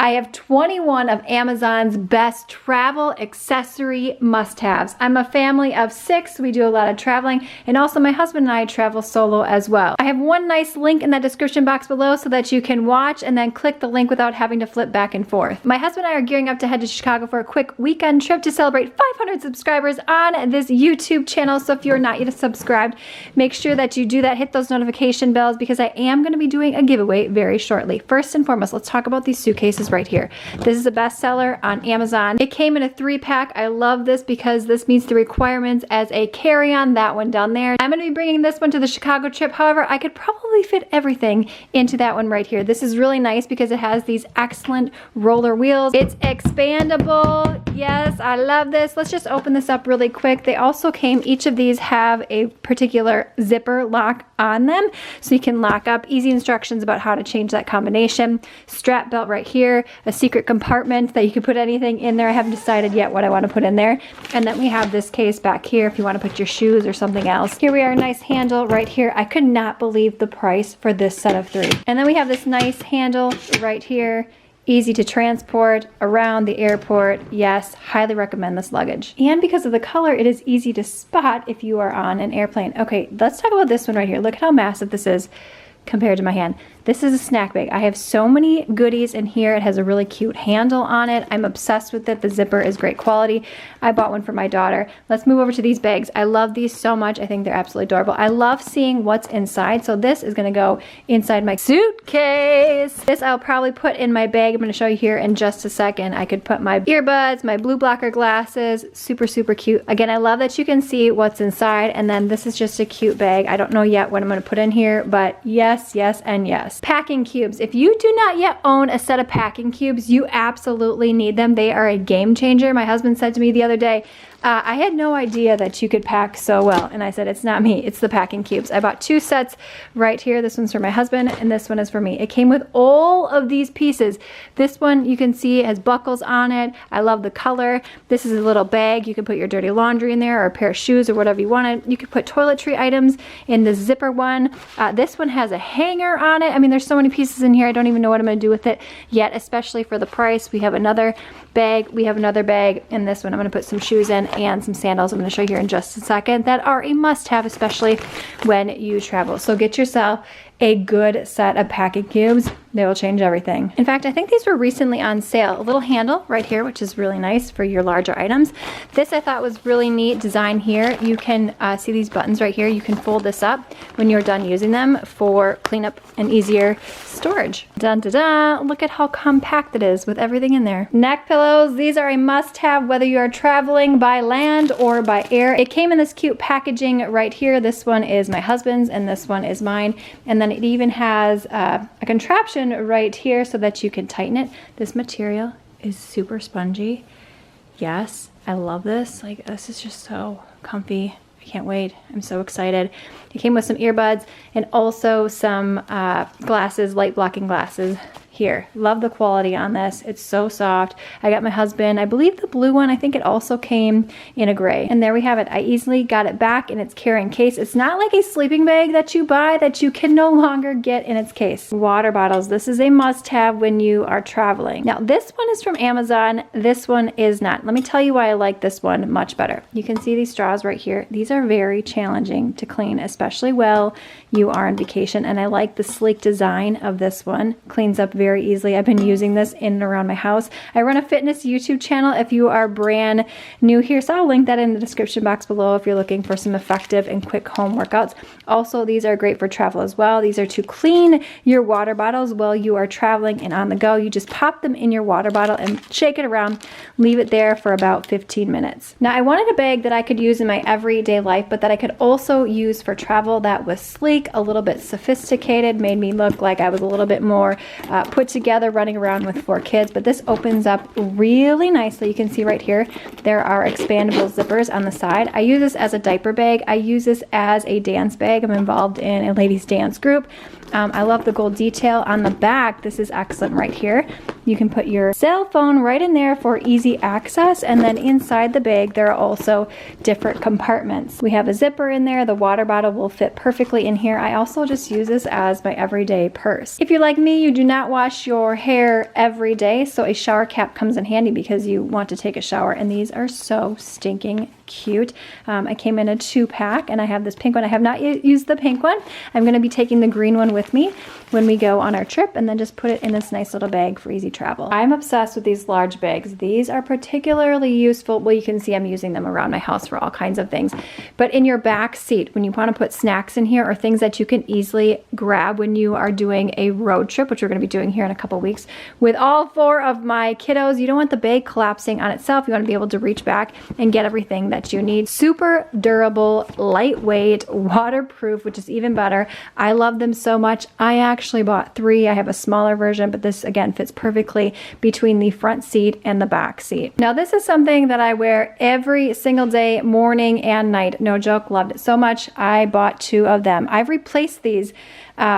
I have 21 of Amazon's best travel accessory must-haves. I'm a family of 6. We do a lot of traveling, and also my husband and I travel solo as well. I have one nice link in that description box below so that you can watch and then click the link without having to flip back and forth. My husband and I are gearing up to head to Chicago for a quick weekend trip to celebrate 500 subscribers on this YouTube channel. So if you're not yet subscribed, make sure that you do that. Hit those notification bells because I am going to be doing a giveaway very shortly. First and foremost, let's talk about these suitcases right here. This is a bestseller on Amazon. It came in a 3-pack. I love this because this meets the requirements as a carry-on. That one down there. I'm going to be bringing this one to the Chicago trip. However, I could probably fit everything into that one right here. This is really nice because it has these excellent roller wheels. It's expandable. Yes, I love this. Let's just open this up really quick. They also came, each of these have a particular zipper lock on them, so you can lock up. Easy instructions about how to change that combination. Strap belt right here. A secret compartment that you can put anything in there. I haven't decided yet what I want to put in there. And then we have this case back here if you want to put your shoes or something else. Here we are, nice handle right here. I could not believe the price for this set of 3. And then we have this nice handle right here. Easy to transport around the airport. Yes, highly recommend this luggage. And because of the color, it is easy to spot if you are on an airplane. Okay, let's talk about this one right here. Look at how massive this is compared to my hand. This is a snack bag. I have so many goodies in here. It has a really cute handle on it. I'm obsessed with it. The zipper is great quality. I bought one for my daughter. Let's move over to these bags. I love these so much. I think they're absolutely adorable. I love seeing what's inside. So this is gonna go inside my suitcase. This I'll probably put in my bag. I'm gonna show you here in just a second. I could put my earbuds, my blue blocker glasses. Super, super cute. Again, I love that you can see what's inside. And then this is just a cute bag. I don't know yet what I'm gonna put in here, but yes, yes, and yes. Packing cubes. If you do not yet own a set of packing cubes, you absolutely need them. They are a game changer. My husband said to me the other day, I had no idea that you could pack so well. And I said, it's not me, it's the packing cubes. I bought 2 sets right here. This one's for my husband and this one is for me. It came with all of these pieces. This one you can see has buckles on it. I love the color. This is a little bag. You can put your dirty laundry in there or a pair of shoes or whatever you wanted. You could put toiletry items in the zipper one. This one has a hanger on it. I mean, there's so many pieces in here. I don't even know what I'm gonna do with it yet, especially for the price. We have another bag. We have another bag in this one. I'm gonna put some shoes in and some sandals I'm going to show you here in just a second that are a must-have, especially when you travel. So get yourself a good set of packing cubes. They will change everything. In fact, I think these were recently on sale. A little handle right here, which is really nice for your larger items. This I thought was really neat design here. You can see these buttons right here. You can fold this up when you're done using them for cleanup and easier storage. Dun da da! Look at how compact it is with everything in there. Neck pillows. These are a must-have whether you are traveling by land or by air. It came in this cute packaging right here. This one is my husband's and this one is mine. And then it even has a contraption right here so that you can tighten it. This material is super spongy. Yes, I love this. Like, this is just so comfy. I can't wait. I'm so excited. It came with some earbuds and also some glasses, light blocking glasses. Here, love the quality on this. It's so soft. I got my husband, I believe the blue one, I think it also came in a gray. And there we have it. I easily got it back in its carrying case. It's not like a sleeping bag that you buy that you can no longer get in its case. Water bottles. This is a must-have when you are traveling. Now, this one is from Amazon. This one is not. Let me tell you why I like this one much better. You can see these straws right here. These are very challenging to clean, especially while you are on vacation. And I like the sleek design of this one. Cleans up very easily. I've been using this in and around my house. I run a fitness YouTube channel if you are brand new here, so I'll link that in the description box below if you're looking for some effective and quick home workouts. Also, these are great for travel as well. These are to clean your water bottles while you are traveling and on the go. You just pop them in your water bottle and shake it around, leave it there for about 15 minutes. Now, I wanted a bag that I could use in my everyday life, but that I could also use for travel that was sleek, a little bit sophisticated, made me look like I was a little bit more put together running around with 4 kids. But this opens up really nicely. You can see right here there are expandable zippers on the side. I use this as a diaper bag. I use this as a dance bag. I'm involved in a ladies dance group. I love the gold detail on the back. This is excellent right here. You can put your cell phone right in there for easy access, and then inside the bag there are also different compartments. We have a zipper in there. The water bottle will fit perfectly in here. I also just use this as my everyday purse. If you're like me, you do not wash your hair every day, so a shower cap comes in handy because you want to take a shower, and these are so stinking cute. I came in a 2-pack, and I have this pink one. I have not used the pink one. I'm going to be taking the green one with me when we go on our trip, and then just put it in this nice little bag for easy travel. I'm obsessed with these large bags. These are particularly useful. Well, you can see I'm using them around my house for all kinds of things. But in your back seat, when you want to put snacks in here or things that you can easily grab when you are doing a road trip, which we're going to be doing here in a couple weeks, with all 4 of my kiddos, you don't want the bag collapsing on itself. You want to be able to reach back and get everything that you need. Super durable, lightweight, waterproof, which is even better. I love them so much. I actually bought 3. I have a smaller version, but this again fits perfectly between the front seat and the back seat. Now this is something that I wear every single day, morning and night. No joke, loved it so much. I bought 2 of them. I've replaced these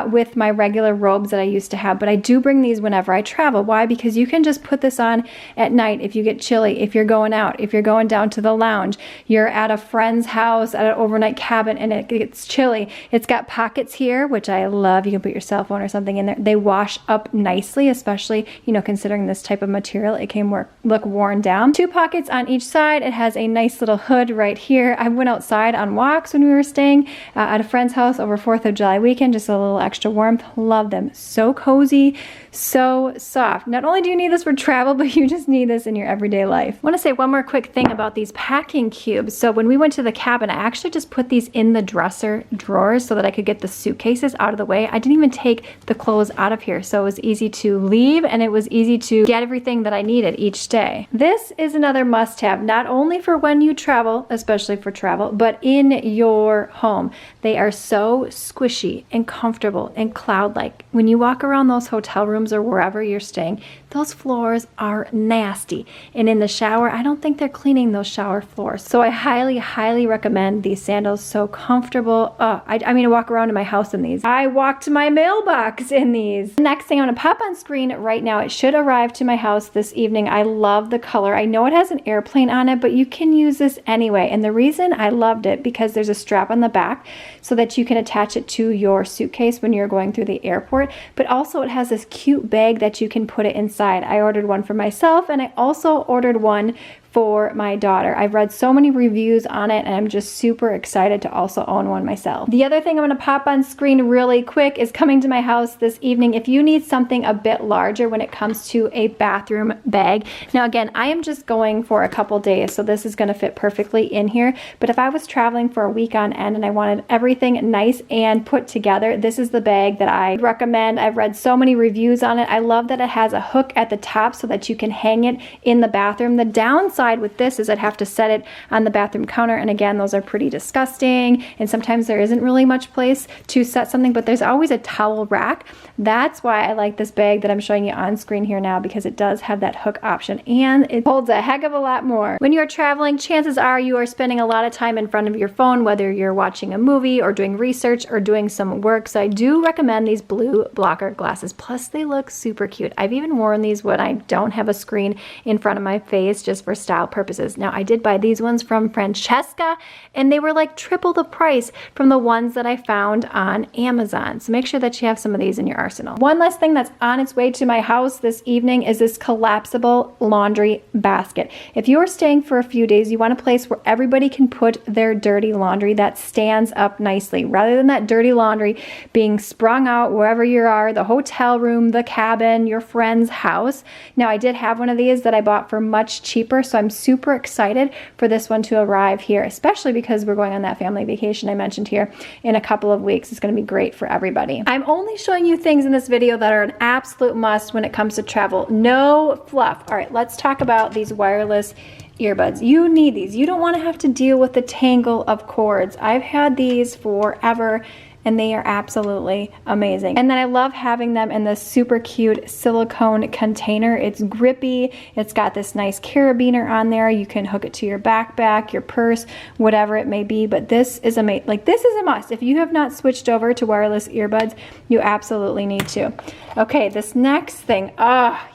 with my regular robes that I used to have, but I do bring these whenever I travel. Why? Because you can just put this on at night if you get chilly, if you're going out, if you're going down to the lounge, you're at a friend's house, at an overnight cabin, and it gets chilly. It's got pockets here, which I love. You can put your cell phone or something in there. They wash up nicely, especially, you know, considering this type of material. It can look worn down. 2 pockets on each side. It has a nice little hood right here. I went outside on walks when we were staying at a friend's house over 4th of July weekend, just a little extra warmth. Love them. So cozy, so soft. Not only do you need this for travel, but you just need this in your everyday life. I want to say one more quick thing about these packing cubes. So when we went to the cabin, I actually just put these in the dresser drawers so that I could get the suitcases out of the way. I didn't even take the clothes out of here, so it was easy to leave and it was easy to get everything that I needed each day. This is another must-have, not only for when you travel, especially for travel, but in your home. They are so squishy and comfortable and cloud-like. When you walk around those hotel rooms or wherever you're staying, those floors are nasty. And in the shower, I don't think they're cleaning those shower floors. So I highly, highly recommend these sandals. So comfortable. I mean, I walk around in my house in these. I walk to my mailbox in these. Next thing I'm gonna pop on screen right now. It should arrive to my house this evening. I love the color. I know it has an airplane on it, but you can use this anyway. And the reason I loved it, because there's a strap on the back so that you can attach it to your suitcase when you're going through the airport. But also it has this cute bag that you can put it inside. I ordered one for myself, and I also ordered one for my daughter. I've read so many reviews on it, and I'm just super excited to also own one myself. The other thing I'm going to pop on screen really quick is coming to my house this evening. If you need something a bit larger when it comes to a bathroom bag. Now again, I am just going for a couple days, so this is going to fit perfectly in here. But if I was traveling for a week on end and I wanted everything nice and put together, this is the bag that I recommend. I've read so many reviews on it. I love that it has a hook at the top so that you can hang it in the bathroom. The downside with this is I'd have to set it on the bathroom counter, and again, those are pretty disgusting, and sometimes there isn't really much place to set something, but there's always a towel rack. That's why I like this bag that I'm showing you on screen here now, because it does have that hook option, and it holds a heck of a lot more. When you're traveling, chances are you are spending a lot of time in front of your phone, whether you're watching a movie or doing research or doing some work, so I do recommend these blue blocker glasses. Plus, they look super cute. I've even worn these when I don't have a screen in front of my face, just for style purposes. Now, I did buy these ones from Francesca, and they were like triple the price from the ones that I found on Amazon. So make sure that you have some of these in your arsenal. One last thing that's on its way to my house this evening is this collapsible laundry basket. If you are staying for a few days, you want a place where everybody can put their dirty laundry that stands up nicely, rather than that dirty laundry being sprung out wherever you are, the hotel room, the cabin, your friend's house. Now, I did have one of these that I bought for much cheaper, so I'm super excited for this one to arrive here, especially because we're going on that family vacation I mentioned here in a couple of weeks. It's going to be great for everybody. I'm only showing you things in this video that are an absolute must when it comes to travel. No fluff. All right, let's talk about these wireless earbuds. You need these. You don't want to have to deal with the tangle of cords. I've had these forever and they are absolutely amazing. And then I love having them in this super cute silicone container. It's grippy. It's got this nice carabiner on there. You can hook it to your backpack, your purse, whatever it may be. But this is amazing. Like, this is a must. If you have not switched over to wireless earbuds, you absolutely need to. Okay, this next thing.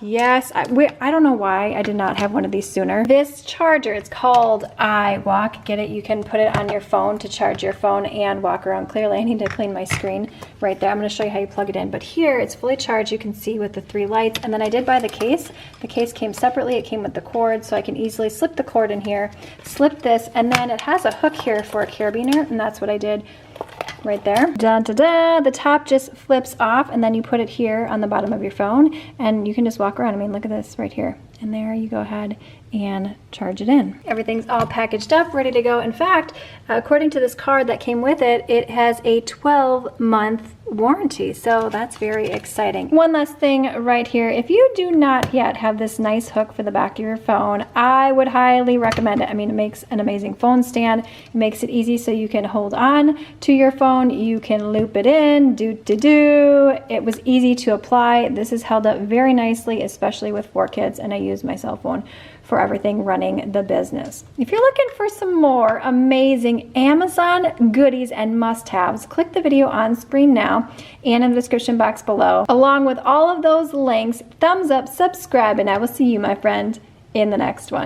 Yes. I don't know why I did not have one of these sooner. This charger, it's called iWalk. Get it? You can put it on your phone to charge your phone and walk around clearly. I need to clean my screen right there. I'm going to show you how you plug it in. But here, it's fully charged. You can see with the 3 lights. And then I did buy the case. The case came separately. It came with the cord, so I can easily slip the cord in here, slip this, and then it has a hook here for a carabiner, and that's what I did right there. Da-da-da. The top just flips off, and then you put it here on the bottom of your phone, and you can just walk around. I mean, look at this right here. And there you go ahead and charge it in. Everything's all packaged up, ready to go. In fact, according to this card that came with it, it has a 12-month warranty, so that's very exciting. One last thing right here. If you do not yet have this nice hook for the back of your phone, I would highly recommend it. I mean, it makes an amazing phone stand. It makes it easy so you can hold on to your phone. You can loop it in, do. It was easy to apply. This is held up very nicely, especially with 4 kids, and I use my cell phone for everything running the business. If you're looking for some more amazing Amazon goodies and must-haves, click the video on screen now and in the description box below. Along with all of those links, thumbs up, subscribe, and I will see you, my friend, in the next one.